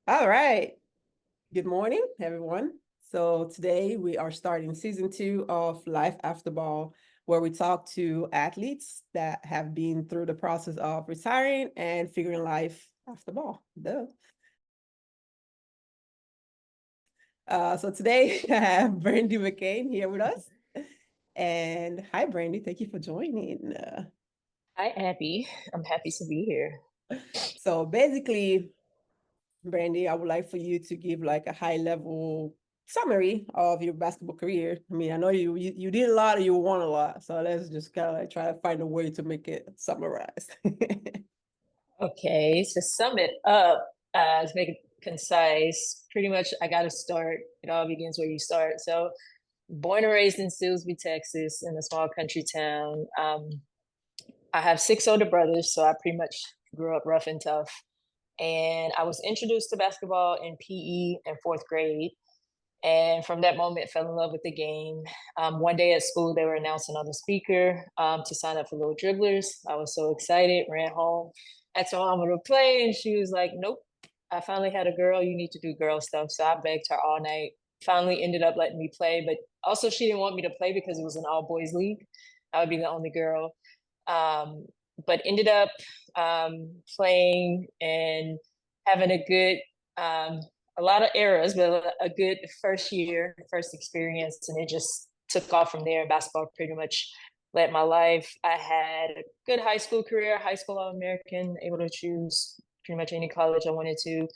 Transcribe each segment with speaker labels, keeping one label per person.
Speaker 1: All right. Good morning, everyone. So today we are starting season 2 of Life After Ball, where we talk to athletes that have been through the process of retiring and figuring life after ball. Duh. So today I have Brandi McCain here with us. And hi, Brandi. Thank you for joining.
Speaker 2: Hi, Abby. I'm happy to be here.
Speaker 1: So basically, Brandi, I would like for you to give like a high level summary of your basketball career. I mean, I know you did a lot and you won a lot, so let's just kind of like try to find a way to make it summarized.
Speaker 2: Okay, to sum it up, to make it concise, pretty much I got to start. It all begins where you start. So, born and raised in Silsbee, Texas, in a small country town. I have six older brothers, so I pretty much grew up rough and tough. And I was introduced to basketball in PE in fourth grade. And from that moment, fell in love with the game. One day at school, they were announcing on the speaker to sign up for Little Dribblers. I was so excited, ran home, asked my mama to play, and she was like, "Nope, I finally had a girl. You need to do girl stuff." So I begged her all night. Finally, ended up letting me play, but also she didn't want me to play because it was an all boys league. I would be the only girl. Um, but ended up playing and having a lot of errors, but a good first year, first experience, and it just took off from there. Basketball pretty much led my life. I had a good high school career, high school All-American, able to choose pretty much any college I wanted to.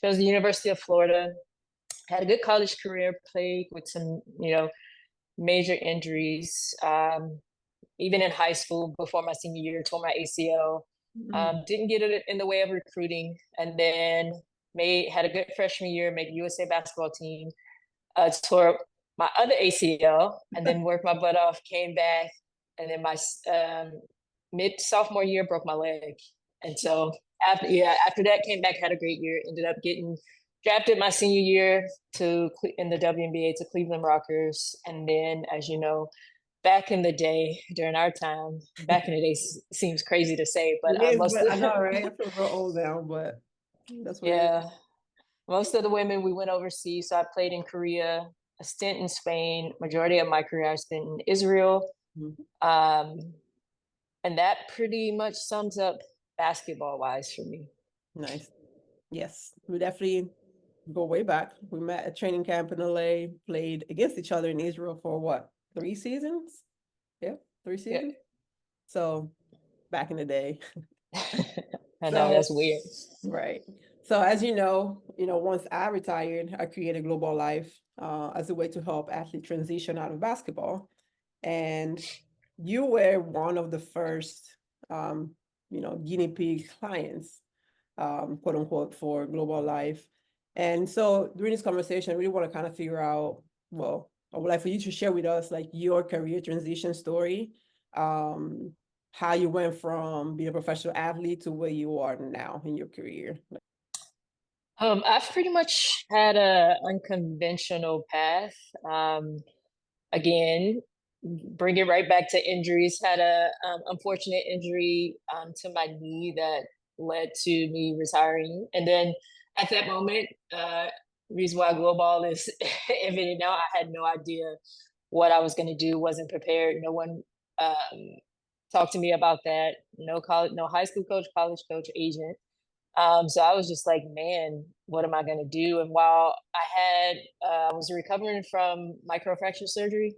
Speaker 2: Chose the University of Florida. Had a good college career, played with some, major injuries. Even in high school, before my senior year, tore my ACL. Didn't get it in the way of recruiting, and then made had a good freshman year, made the USA basketball team. Tore my other ACL, and then worked my butt off. Came back, and then my mid sophomore year broke my leg, and so after that came back, had a great year. Ended up getting drafted my senior year to in the WNBA to Cleveland Rockers, and then as you know, back in the day, during our time, back in the day seems crazy to say, but
Speaker 1: It is,
Speaker 2: most
Speaker 1: but
Speaker 2: of
Speaker 1: I know, right? I feel real old now, but that's what it is.
Speaker 2: yeah, most of the women we went overseas. So I played in Korea, a stint in Spain. Majority of my career I spent in Israel,
Speaker 1: Mhm.
Speaker 2: um, and that pretty much sums up basketball wise for me.
Speaker 1: Nice. Yes, we definitely go way back. We met at training camp in LA, played against each other in Israel for what, 3 seasons? Yeah, three
Speaker 2: Yeah,
Speaker 1: seasons. So back in the day.
Speaker 2: I know
Speaker 1: So
Speaker 2: that's weird.
Speaker 1: right. So as once I retired, I created Global Life as a way to help athletes transition out of basketball. And you were one of the first, guinea pig clients, quote unquote, for Global Life. And so during this conversation, I really want to kind of figure out, well, I would like for you to share with us like your career transition story, um, how you went from being a professional athlete to where you are now in your career.
Speaker 2: I've pretty much had a unconventional path. Again, bring it right back to injuries. Had a unfortunate injury to my knee that led to me retiring, and then at that moment, reason why Global is invented now, I had no idea what I was going to do. Wasn't prepared. No one talked to me about that. No college, no high school coach, college coach, agent. So I was just like, man, what am I going to do? And while I was recovering from microfracture surgery,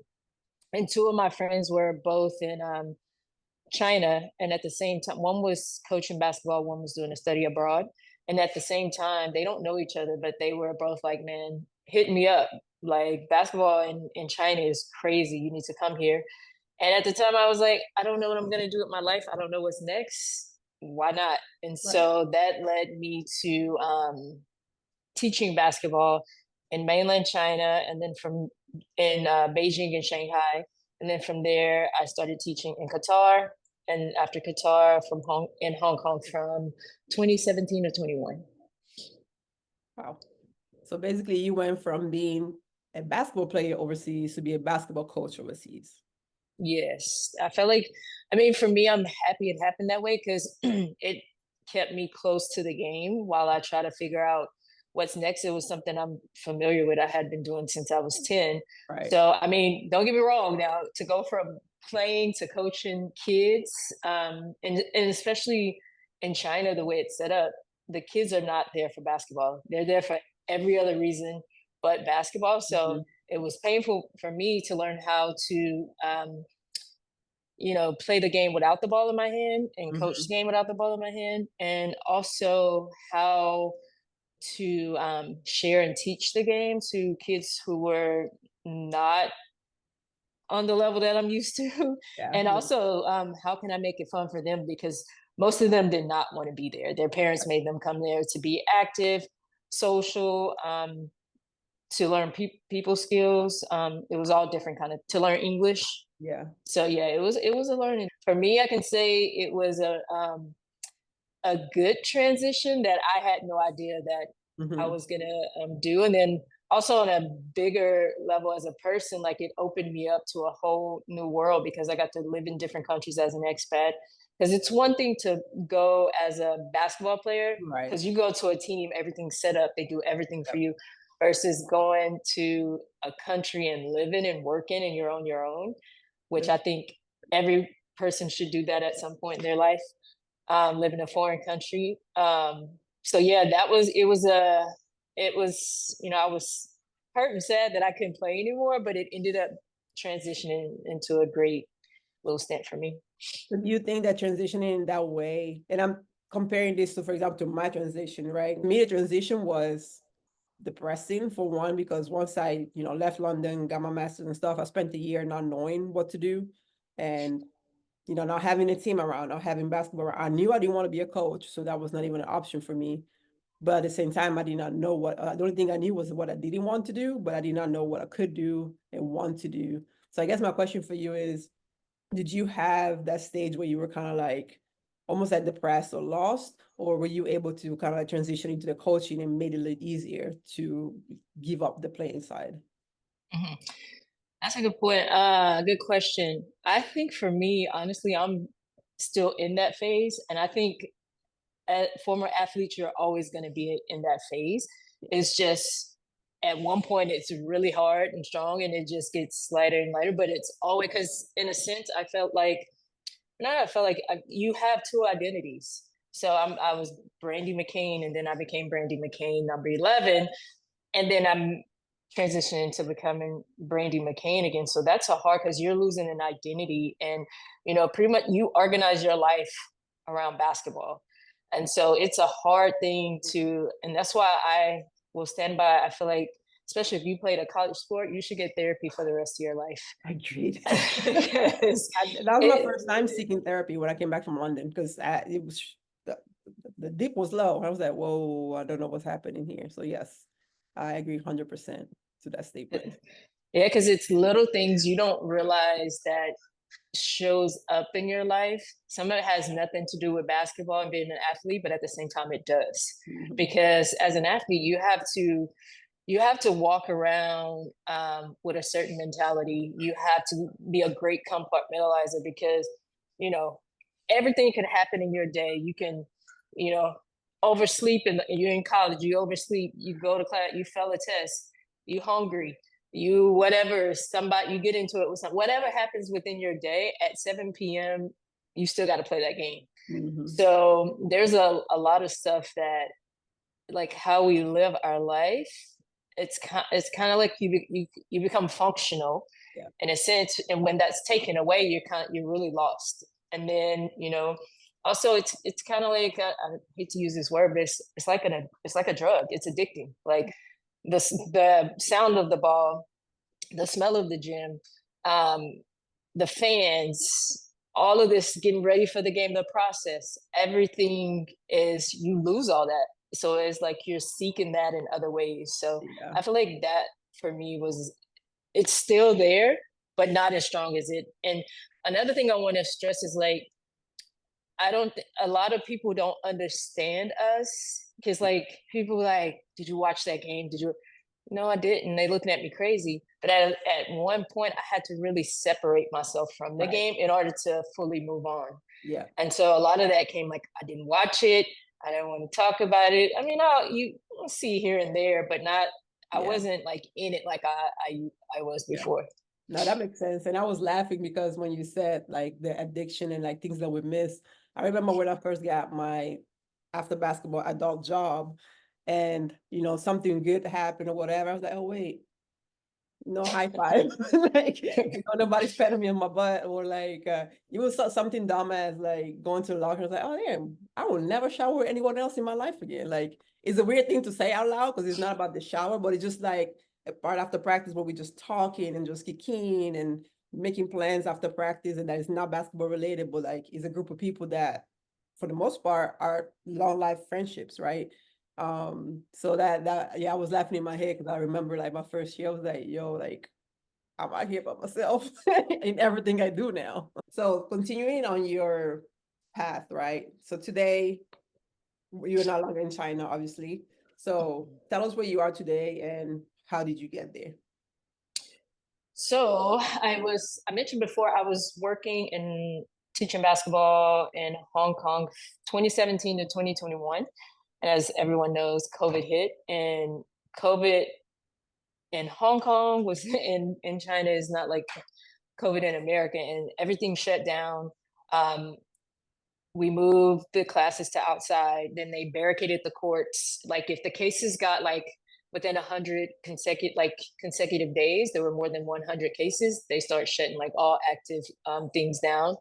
Speaker 2: and two of my friends were both in China, and at the same time, one was coaching basketball, one was doing a study abroad, and at the same time, they don't know each other, but they were both like, "Man, hit me up! Like basketball in China is crazy. You need to come here." And at the time, I was like, "I don't know what I'm gonna do with my life. I don't know what's next. Why not?" And
Speaker 1: Right.
Speaker 2: so that led me to teaching basketball in mainland China, and then from in Beijing and Shanghai, and then from there I started teaching in Qatar, and after Qatar in Hong Kong from 2017 to 21.
Speaker 1: Wow. So basically, you went from being a basketball player overseas to be a basketball coach overseas.
Speaker 2: Yes, I felt like, I mean, for me, I'm happy it happened that way because it kept me close to the game while I try to figure out what's next, it was something I'm familiar with. I had been doing since I was 10.
Speaker 1: Right.
Speaker 2: So, I mean, don't get me wrong now, to go from playing to coaching kids, and especially in China, the way it's set up, the kids are not there for basketball. They're there for every other reason but basketball. So
Speaker 1: Mhm.
Speaker 2: it was painful for me to learn how to, play the game without the ball in my hand and coach the
Speaker 1: Mhm.
Speaker 2: game without the ball in my hand, and also how to share and teach the game to kids who were not on the level that I'm used to.
Speaker 1: Yeah.
Speaker 2: And
Speaker 1: Yeah.
Speaker 2: also, how can I make it fun for them? Because most of them did not want to be there. Their parents made them come there to be active, social, to learn people skills. It was all different kind of to learn English.
Speaker 1: Yeah.
Speaker 2: So yeah, it was a learning for me. I can say it was a good transition that I had no idea that I
Speaker 1: Mhm.
Speaker 2: was gonna do. And then also on a bigger level as a person, like it opened me up to a whole new world because I got to live in different countries as an expat. Because it's one thing to go as a basketball player,
Speaker 1: Right.
Speaker 2: because you go to a team, everything's set up, they do everything for
Speaker 1: Yep.
Speaker 2: you, versus going to a country and living and working and you're on your own, which I
Speaker 1: That's
Speaker 2: think every person should do that at some point in their life, live in a foreign country. So yeah, I was hurt and sad that I couldn't play anymore, but it ended up transitioning into a great little stint for me.
Speaker 1: So do you think that transitioning that way, and I'm comparing this to, for example, to my transition, right? Me, the transition was depressing for one, because once I, left London, got my master's and stuff, I spent a year not knowing what to do. And, not having a team around, not having basketball around. I knew I didn't want to be a coach, so that was not even an option for me. But at the same time, I did not know what, the only thing I knew was what I didn't want to do, but I did not know what I could do and want to do. So I guess my question for you is, did you have that stage where you were kind of like almost like depressed or lost, or were you able to kind of like transition into the coaching and made it a little easier to give up the playing side?
Speaker 2: Mhm. That's a good point. Good question. I think for me, honestly, I'm still in that phase, and I think former athletes, you're always going to be in that phase. It's just at one point it's really hard and strong, and it just gets lighter and lighter. But it's always because, in a sense, I felt like not. I felt like you have two identities. So I was Brandi McCain, and then I became Brandi McCain number 11, and then I'm transitioning to becoming Brandi McCain again. So that's a hard because you're losing an identity, and pretty much you organize your life around basketball, and so it's a hard thing to, and that's why I will stand by. I feel like, especially if you played a college sport, you should get therapy for the rest of your life.
Speaker 1: Agreed.
Speaker 2: Because
Speaker 1: That was my
Speaker 2: it,
Speaker 1: first time seeking therapy when I came back from London, because it was the, the dip was low. I was like, whoa, I don't know what's happening here. So yes, I agree 100% to that statement.
Speaker 2: yeah, because it's little things you don't realize that shows up in your life. Some of it has nothing to do with basketball and being an athlete, but at the same time it does.
Speaker 1: Mhm.
Speaker 2: Because as an athlete, you have to walk around with a certain mentality. You have to be a great compartmentalizer because you know everything can happen in your day. You can, you know, oversleep, and you're in college. You oversleep. You go to class. You fail a test. You hungry. You whatever. Somebody you get into it with some whatever happens within your day at 7 p.m. You still got to play that game.
Speaker 1: Mhm.
Speaker 2: So there's a lot of stuff that, like, how we live our life, it's kind of like you become functional
Speaker 1: Yeah.
Speaker 2: in a sense, and when that's taken away, you're really lost. And then also it's kind of like, I hate to use this word, but it's like a drug. It's addicting. Like the sound of the ball, the smell of the gym, um, the fans, all of this getting ready for the game, the process, everything is, you lose all that. So it's like you're seeking that in other ways. So
Speaker 1: Yeah.
Speaker 2: I feel like that for me was, it's still there, but not as strong as it. And another thing I want to stress is, like, I don't. A lot of people don't understand us because, like, people like, "Did you watch that game? Did you?" No, I didn't. They looking at me crazy. But at one point, I had to really separate myself from the
Speaker 1: Right.
Speaker 2: game in order to fully move on.
Speaker 1: Yeah.
Speaker 2: And so a lot of that came, like, I didn't watch it. I didn't want to talk about it. I mean, I'll see here and there, but not. I
Speaker 1: Yeah.
Speaker 2: wasn't like in it like I was
Speaker 1: Yeah.
Speaker 2: before.
Speaker 1: No, that makes sense. And I was laughing because when you said like the addiction and like things that we miss, I remember when I first got my after basketball adult job and something good happened or whatever. I was like, oh wait, no high five. Like, nobody's patting me on my butt or like it was something dumb as like going to the locker. I was like, oh damn, I will never shower with anyone else in my life again. Like it's a weird thing to say out loud because it's not about the shower, but it's just like a part after practice where we just talking and just kicking and making plans after practice, and that is not basketball related, but like it's a group of people that for the most part are long life friendships, right? So that yeah, I was laughing in my head because I remember like my first year, I was like, yo, like I'm out here by myself in everything I do now. So continuing on your path, right? So today you're no longer in China, obviously. So tell us where you are today and how did you get there?
Speaker 2: So I mentioned before, I was working in teaching basketball in Hong Kong 2017 to 2021. And as everyone knows, COVID hit, and COVID in Hong Kong was in China is not like COVID in America, and everything shut down. Um, we moved the classes to outside, then they barricaded the courts. Like if the cases got like within 100 consecutive days, there were more than 100 cases, they start shutting like all active things down.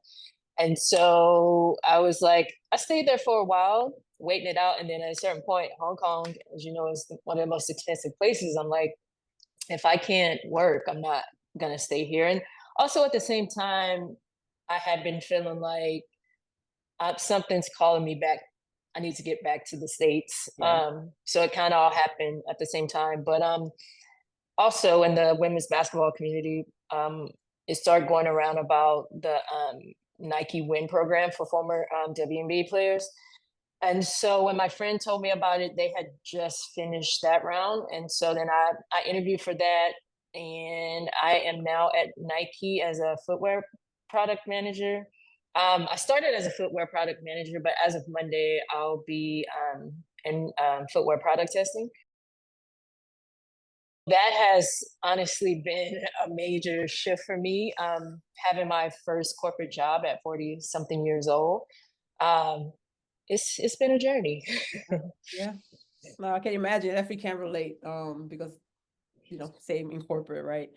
Speaker 2: And so I was like, I stayed there for a while waiting it out, and then at a certain point, Hong Kong, as you know, is one of the most expensive places. I'm like, if I can't work, I'm not gonna stay here. And also at the same time, I had been feeling like something's calling me back. I need to get back to the States.
Speaker 1: Yeah.
Speaker 2: So it kind of all happened at the same time. But also in the women's basketball community, it started going around about the Nike Win program for former WNBA players. And so when my friend told me about it, they had just finished that round. And so then I interviewed for that. And I am now at Nike as a footwear product manager. I started as a footwear product manager, but as of Monday, I'll be in footwear product testing. That has honestly been a major shift for me. Having my first corporate job at 40 something years old. Um, it's been a journey.
Speaker 1: Yeah. No, I can imagine. I definitely can relate. Because same in corporate, right?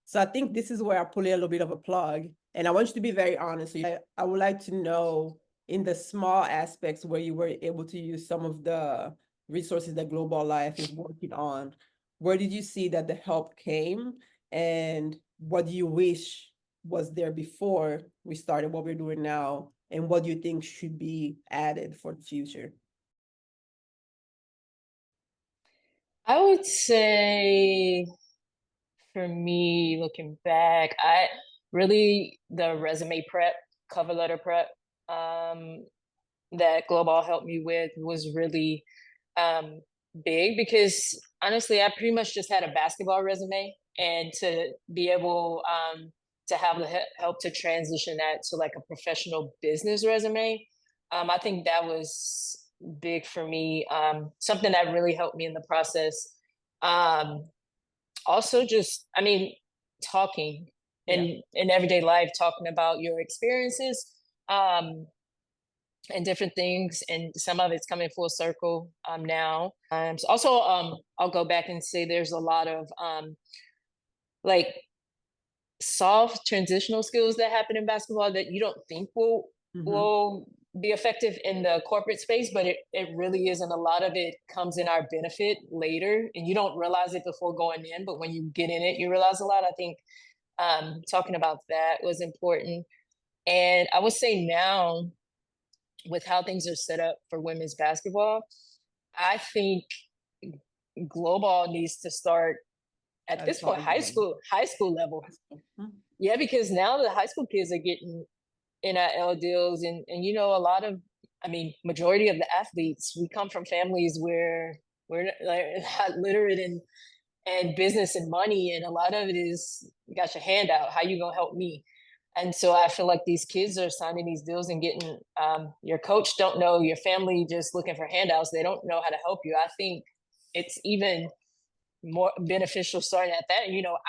Speaker 1: So I think this is where I pull a little bit of a plug. And I want you to be very honest. So I would like to know in the small aspects where you were able to use some of the resources that Global Life is working on. Where did you see that the help came? And what do you wish was there before we started what we're doing now? And what do you think should be added for the future?
Speaker 2: I would say for me, looking back, I really the resume prep, cover letter prep, that Global helped me with was really um, big because honestly, I pretty much just had a basketball resume, and to be able to have the help to transition that to like a professional business resume, I think that was big for me. Something that really helped me in the process. Um, Also just, I mean, talking
Speaker 1: Yeah.
Speaker 2: in everyday life, talking about your experiences um and different things, and some of it's coming full circle now. So also I'll go back and say there's a lot of like soft transitional skills that happen in basketball that you don't think
Speaker 1: Mm-hmm.
Speaker 2: will be effective in the corporate space, but it really is, and a lot of it comes in our benefit later, and you don't realize it before going in, but when you get in it you realize a lot. I think talking about that was important. And I would say now, with how things are set up for women's basketball, I think Global needs to start at
Speaker 1: At a
Speaker 2: this point
Speaker 1: college level.
Speaker 2: high school level.
Speaker 1: Mhm.
Speaker 2: Yeah, because now the high school kids are getting NIL deals, and you know, a lot of, I mean, majority of the athletes, we come from families where we're like not literate in business and money, and a lot of it is you got your hand out, how you gonna help me? And so I feel like these kids are signing these deals and getting your coach don't know, your family just looking for handouts, they don't know how to help you. I think it's even more beneficial starting at that.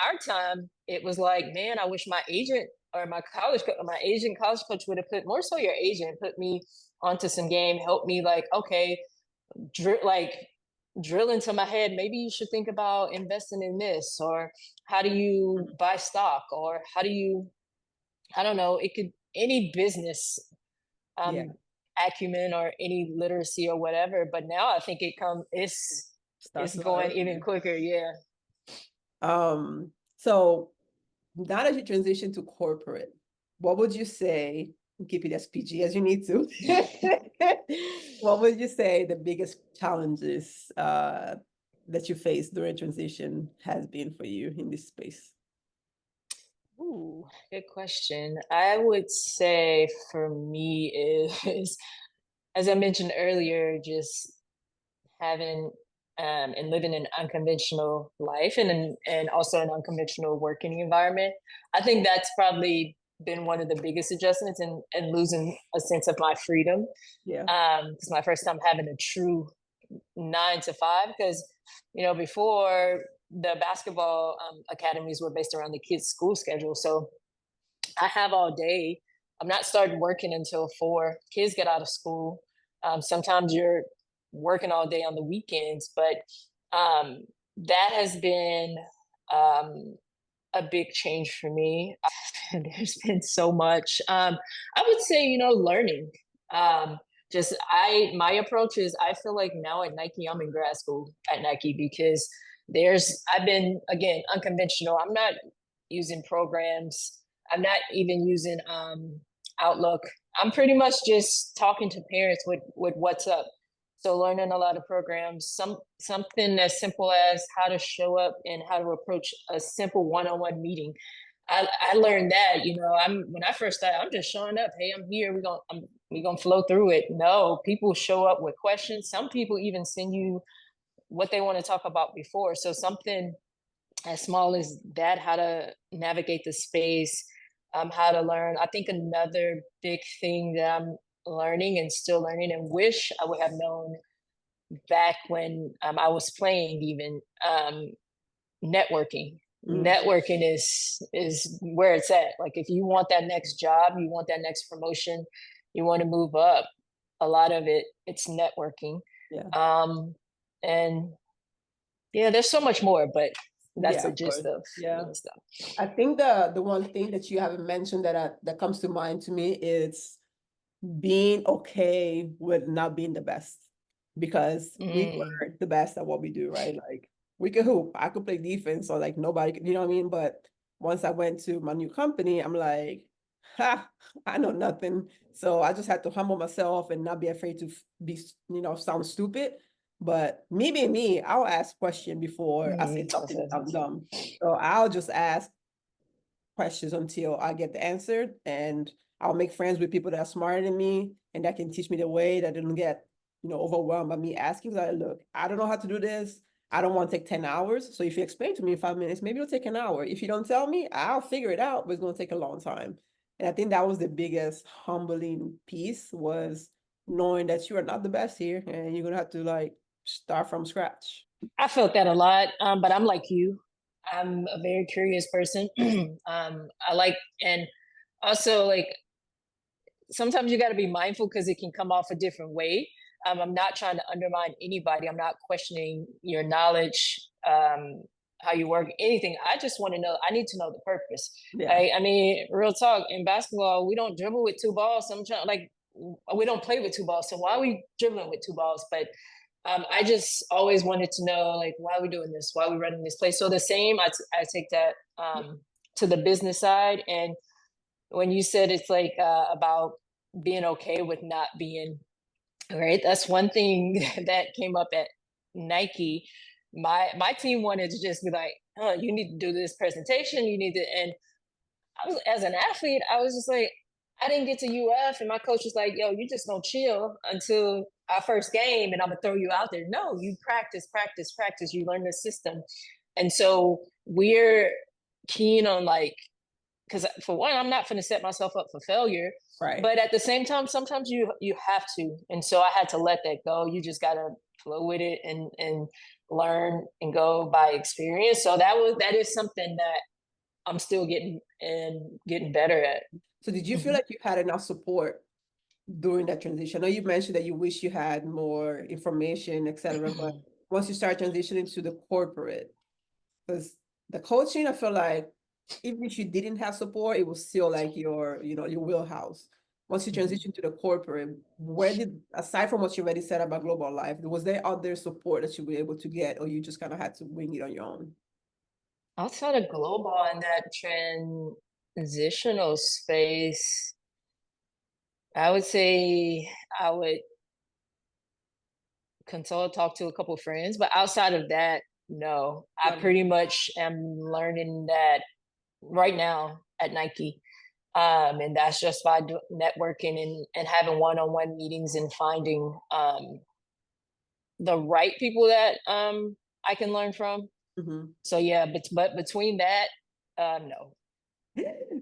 Speaker 2: Our time, it was like, man, I wish my agent or my agent college coach would have put more so your agent put me onto some game, help me like, okay, like drill into my head. Maybe you should think about investing in this, or how do you buy stock, or how do you, I don't know, it could any business
Speaker 1: Yeah.
Speaker 2: acumen or any literacy or whatever. But now I think it's
Speaker 1: Starts a lot
Speaker 2: going even
Speaker 1: earlier.
Speaker 2: quicker. Yeah.
Speaker 1: So now that you transition to corporate, what would you say, keep it as PG as you need to, what would you say the biggest challenges that you face during transition has been for you in this space?
Speaker 2: Ooh, good question. I would say for me is, as I mentioned earlier, just having and living an unconventional life, and also an unconventional working environment. I think that's probably been one of the biggest adjustments, and losing a sense of my freedom.
Speaker 1: Yeah.
Speaker 2: It's my first time having a true 9 to 5, because before, the basketball academies were based around the kids' school schedule. So I have all day. I'm not starting working until 4. Kids get out of school. Sometimes you're working all day on the weekends, but that has been um, a big change for me. There's been so much. I would say, learning. Um, just my approach is, I feel like now at Nike, I'm in grad school at Nike, because I've been, again, unconventional. I'm not using programs. I'm not even using Outlook. I'm pretty much just talking to parents with what's up. So learning a lot of programs, something as simple as how to show up and how to approach a simple one-on-one meeting. I learned that, when I first started, I'm just showing up. Hey, I'm here. We're gonna flow through it. No, people show up with questions. Some people even send you what they want to talk about before. So something as small as that, how to navigate the space, how to learn. I think another big thing that I'm learning and still learning, and wish I would have known back when I was playing, even networking.
Speaker 1: Mm.
Speaker 2: Networking is where it's at. Like, if you want that next job, you want that next promotion, you want to move up, a lot of it's networking.
Speaker 1: Yeah.
Speaker 2: And yeah, there's so much more, but that's
Speaker 1: Yeah,
Speaker 2: the
Speaker 1: of
Speaker 2: gist
Speaker 1: course.
Speaker 2: of
Speaker 1: Yeah.
Speaker 2: the stuff.
Speaker 1: I think the one thing that you haven't mentioned that comes to mind to me is being okay with not being the best, because we
Speaker 2: Mm,
Speaker 1: were the best at what we do, right? Like, we could hoop, I could play defense, or like nobody could, you know what I mean? But once I went to my new company, I'm like, ha, I know nothing. So I just had to humble myself and not be afraid to be, sound stupid. But me being me, I'll ask question before I say
Speaker 2: that's
Speaker 1: something
Speaker 2: what I was
Speaker 1: dumb. So I'll just ask questions until I get the answer, and I'll make friends with people that are smarter than me and that can teach me the way, that don't get, overwhelmed by me asking. Like, look, I don't know how to do this. I don't want to take 10 hours. So if you explain to me in 5 minutes, maybe it'll take an hour. If you don't tell me, I'll figure it out, but it's going to take a long time. And I think that was the biggest humbling piece, was knowing that you are not the best here and you're going to have to like start from scratch.
Speaker 2: I felt that a lot, but I'm like you. I'm a very curious person. I like, and also, like, sometimes you got to be mindful because it can come off a different way. I'm not trying to undermine anybody. I'm not questioning your knowledge, how you work, anything. I just want to know. I need to know the purpose.
Speaker 1: Yeah.
Speaker 2: I mean, real talk. In basketball, we don't dribble with 2 balls. Sometimes, like, we don't play with 2 balls. So why are we dribbling with 2 balls? But I just always wanted to know, like, why are we doing this? Why are we running this place? So the same, I take that to the business side. And when you said it's like about being okay with not being right, that's one thing that came up at Nike. My team wanted to just be like, oh, you need to do this presentation, you need to, and I was, as an athlete, I was just like, I didn't get to UF, and my coach was like, yo, you just gonna chill until our first game, and I'm gonna throw you out there. No, you practice, practice, practice. You learn the system, and so we're keen on, like, because for one, I'm not going to set myself up for failure.
Speaker 1: Right.
Speaker 2: But at the same time, sometimes you have to, and so I had to let that go. You just gotta flow with it and learn and go by experience. So that is something that I'm still getting better at.
Speaker 1: So did you feel like you had enough support during that transition? I know you mentioned that you wish you had more information, etc. But once you start transitioning to the corporate, because the coaching, I feel like even if you didn't have support, it was still like your wheelhouse. Once you transition to the corporate, where did, aside from what you already said about Global Life, was there other support that you were able to get, or you just kind of had to wing it on your own?
Speaker 2: Outside of Globall in that transitional space, I would say I would talk to a couple of friends, but outside of that, no. I
Speaker 1: Got it.
Speaker 2: pretty much am learning that right now at Nike. And that's just by networking and having one-on-one meetings and finding the right people that I can learn from.
Speaker 1: Mhm.
Speaker 2: So yeah, but between that, no.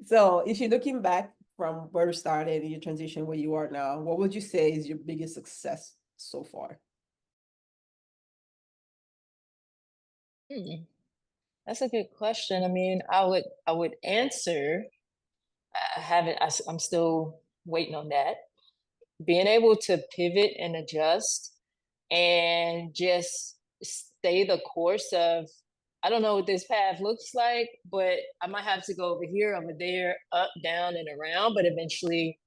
Speaker 1: So if you're looking back from where you started in your transition where you are now, what would you say is your biggest success so far?
Speaker 2: Hmm. That's a good question. I mean, I would answer. I haven't. I'm still waiting on that. Being able to pivot and adjust and just stay the course of, I don't know what this path looks like, but I might have to go over here, over there, up, down, and around, but eventually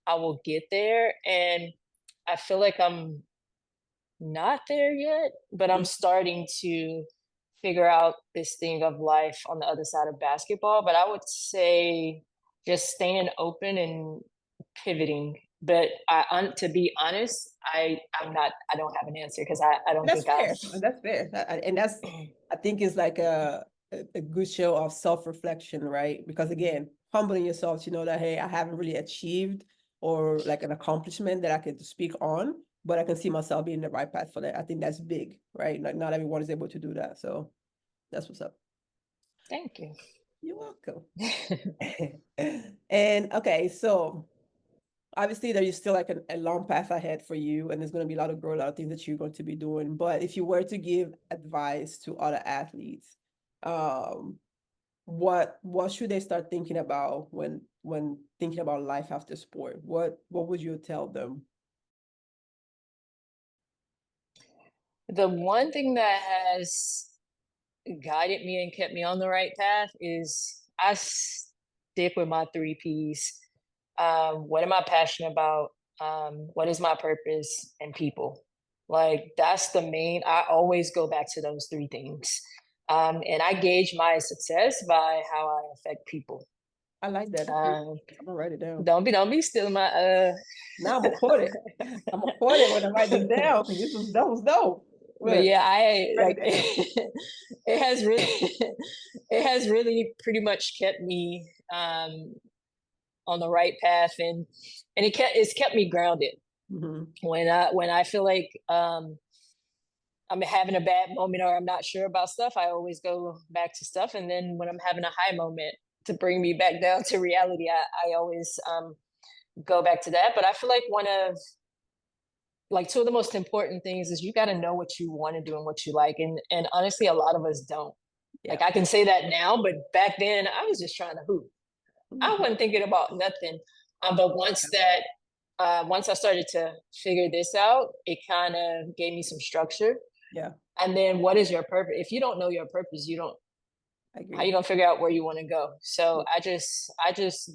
Speaker 2: I will get there. And I feel like I'm not there yet, but I'm
Speaker 1: Mhm.
Speaker 2: starting to figure out this thing of life on the other side of basketball. But I would say just staying open and pivoting. But to be honest, I don't have an answer because I don't
Speaker 1: That's
Speaker 2: think I've.
Speaker 1: fair. That's fair. And that's, I think is like a good show of self-reflection, right? Because again, humbling yourself to know that, hey, I haven't really achieved or like an accomplishment that I could speak on, but I can see myself being the right path for that. I think that's big, right? Like not everyone is able to do that. So that's what's up.
Speaker 2: Thank you.
Speaker 1: You're welcome. And okay, so obviously there is still like a long path ahead for you, and there's going to be a lot of growth, a lot of things that you're going to be doing. But if you were to give advice to other athletes, um, what should they start thinking about when thinking about life after sport? What would you tell them?
Speaker 2: The one thing that has guided me and kept me on the right path is I stick with my three P's. What am I passionate about? What is my purpose? And people. Like that's the main. I always go back to those three things, and I gauge my success by how I affect people.
Speaker 1: I like that.
Speaker 2: Um,
Speaker 1: I'm gonna write it down.
Speaker 2: don't be stealing my
Speaker 1: Now I'm gonna quote it. I'm gonna quote it when I write this down because that was dope.
Speaker 2: But
Speaker 1: Look,
Speaker 2: yeah, I
Speaker 1: write
Speaker 2: like
Speaker 1: it down.
Speaker 2: it has really it has really pretty much kept me on the right path and it's kept me grounded.
Speaker 1: Mm-hmm.
Speaker 2: When I feel like I'm having a bad moment or I'm not sure about stuff, I always go back to stuff. And then when I'm having a high moment to bring me back down to reality, I always go back to that. But I feel like two of the most important things is you got to know what you want to do and what you like. And honestly, a lot of us don't.
Speaker 1: Yeah.
Speaker 2: Like I can say that now, but back then I was just trying to hoop. I
Speaker 1: Mhm.
Speaker 2: wasn't thinking about nothing. But once I started to figure this out, it kind of gave me some structure.
Speaker 1: Yeah,
Speaker 2: And then what is your purpose? If you don't know your purpose, you don't,
Speaker 1: I
Speaker 2: how you
Speaker 1: agree.
Speaker 2: gonna figure out where you want to go? So I just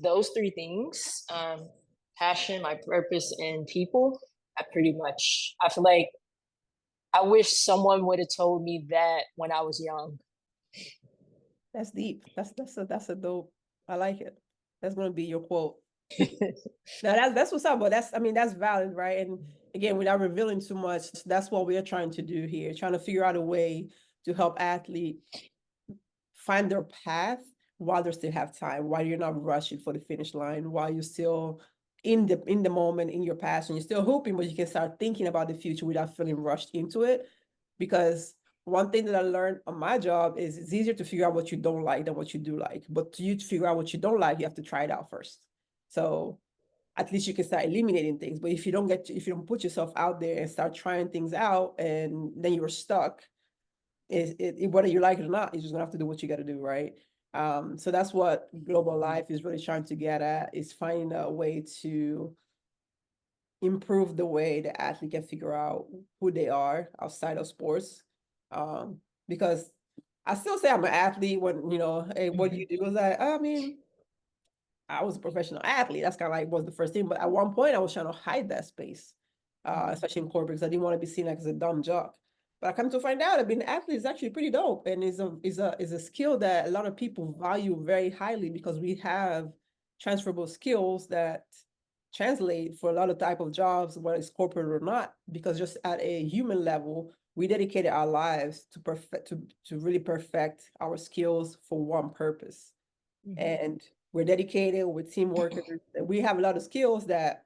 Speaker 2: those three things, passion, my purpose, and people, I feel like I wish someone would have told me that when I was young.
Speaker 1: That's deep. That's a dope. I like it. That's gonna be your quote. Now that's what's up, but that's, I mean, that's valid, right? And again, without revealing too much, that's what we are trying to do here, trying to figure out a way to help athletes find their path while they still have time, while you're not rushing for the finish line, while you're still in the moment, in your passion, you're still hoping, but you can start thinking about the future without feeling rushed into it. Because one thing that I learned on my job is it's easier to figure out what you don't like than what you do like. But to you to figure out what you don't like, you have to try it out first. So at least you can start eliminating things. But if you don't put yourself out there and start trying things out, and then you're stuck, whether you like it or not, you're just gonna have to do what you got to do, right? So that's what Global Life is really trying to get at, is finding a way to improve the way the athlete can figure out who they are outside of sports. Because I still say I'm an athlete when, hey, what do you do? I mean, I was a professional athlete. That's kind of like was the first thing. But at one point, I was trying to hide that space, especially in corporate, because I didn't want to be seen like as a dumb jock. But I come to find out that being an athlete is actually pretty dope, and is a skill that a lot of people value very highly, because we have transferable skills that translate for a lot of type of jobs, whether it's corporate or not. Because just at a human level, we dedicated our lives to really perfect our skills for one purpose. And we're dedicated, with teamwork. We have a lot of skills that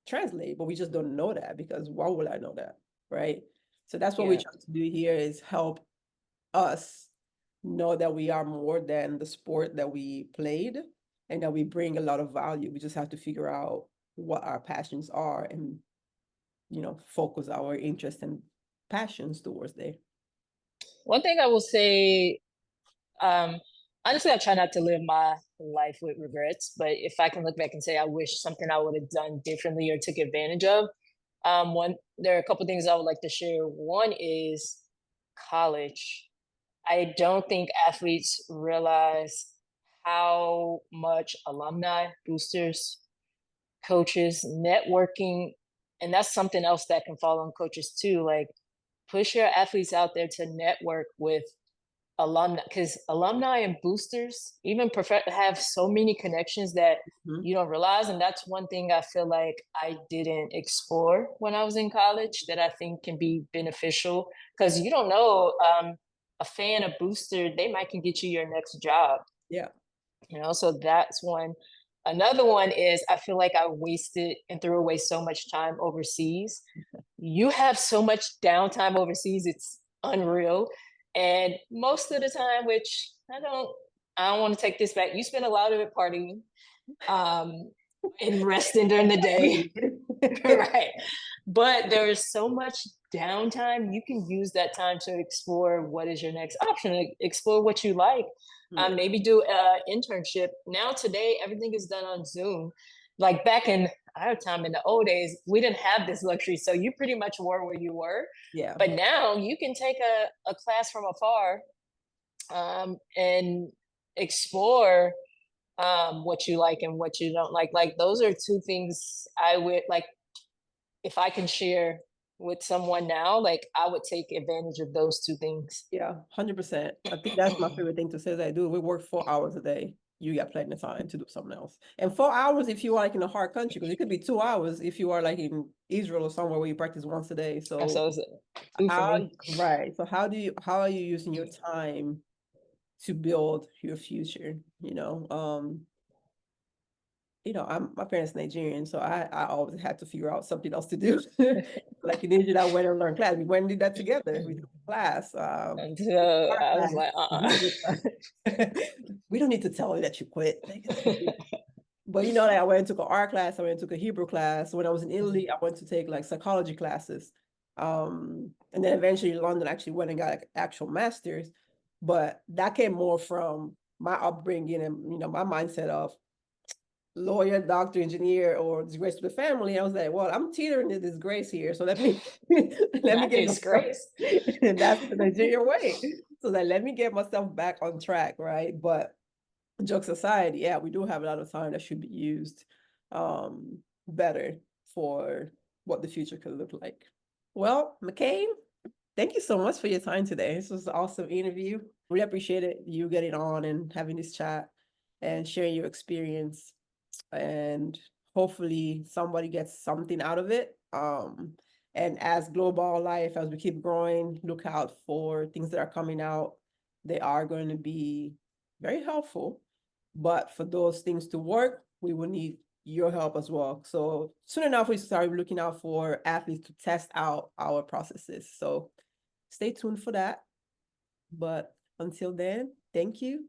Speaker 1: translate, but we just don't know that, because why would I know that, right? So that's what we're trying to do here, is help us know that we are more than the sport that we played, and that we bring a lot of value. We just have to figure out what our passions are, and focus our interest and passions towards there.
Speaker 2: One thing I will say, honestly, I try not to live my life with regrets, but if I can look back and say I wish something I would have done differently or took advantage of, there are a couple things I would like to share. One is college. I don't think athletes realize how much alumni, boosters, coaches, networking, and that's something else that can fall on coaches too. Like, push your athletes out there to network with alumni, because alumni and boosters even have so many connections that you don't realize. And that's one thing I feel like I didn't explore when I was in college, that I think can be beneficial, because you don't know, a fan, a booster, they might can get you your next job.
Speaker 1: Yeah.
Speaker 2: So that's one. Another one is, I feel like I wasted and threw away so much time overseas. You have so much downtime overseas, it's unreal. And most of the time, which I don't want to take this back, you spend a lot of it partying, and resting during the day. Right. But there is so much downtime. You can use that time to explore what is your next option, explore what you like. Maybe do an internship. Now, today, everything is done on Zoom. Like back in our time, in the old days, we didn't have this luxury. So you pretty much were where you were.
Speaker 1: Yeah.
Speaker 2: But now you can take a class from afar, and explore what you like and what you don't like. Like, those are two things I would like, if I can share with someone now, like, I would take advantage of those two things.
Speaker 1: Yeah, 100%. I think that's my favorite thing to say, that I do. We work 4 hours a day. You got plenty of time to do something else. And 4 hours if you are like in a hard country, because it could be 2 hours if you are like in Israel or somewhere where you practice once a day. So
Speaker 2: it's two for me.
Speaker 1: Right. So how are you using your time to build your future? My parents Nigerian, so I always had to figure out something else to do. Like in Egypt, I went and learned class. We went and did that together. We took class.
Speaker 2: And so I was like,
Speaker 1: We don't need to tell you that you quit. But like, I went and took an art class. I went and took a Hebrew class. When I was in Italy, I went to take like psychology classes. And then eventually London, actually went and got like actual masters. But that came more from my upbringing and my mindset of lawyer, doctor, engineer, or disgrace to the family. I was like, well, I'm teetering to disgrace here. So let me get
Speaker 2: disgrace.
Speaker 1: And that's the Nigerian way. So let me get myself back on track, right? But jokes aside, yeah, we do have a lot of time that should be used better for what the future could look like. Well, McCain, thank you so much for your time today. This was an awesome interview. Really appreciate it, you getting on and having this chat and sharing your experience. And hopefully somebody gets something out of it. And as Global Life, as we keep growing, look out for things that are coming out. They are going to be very helpful. But for those things to work, we will need your help as well. So soon enough, we start looking out for athletes to test out our processes. So stay tuned for that. But until then, thank you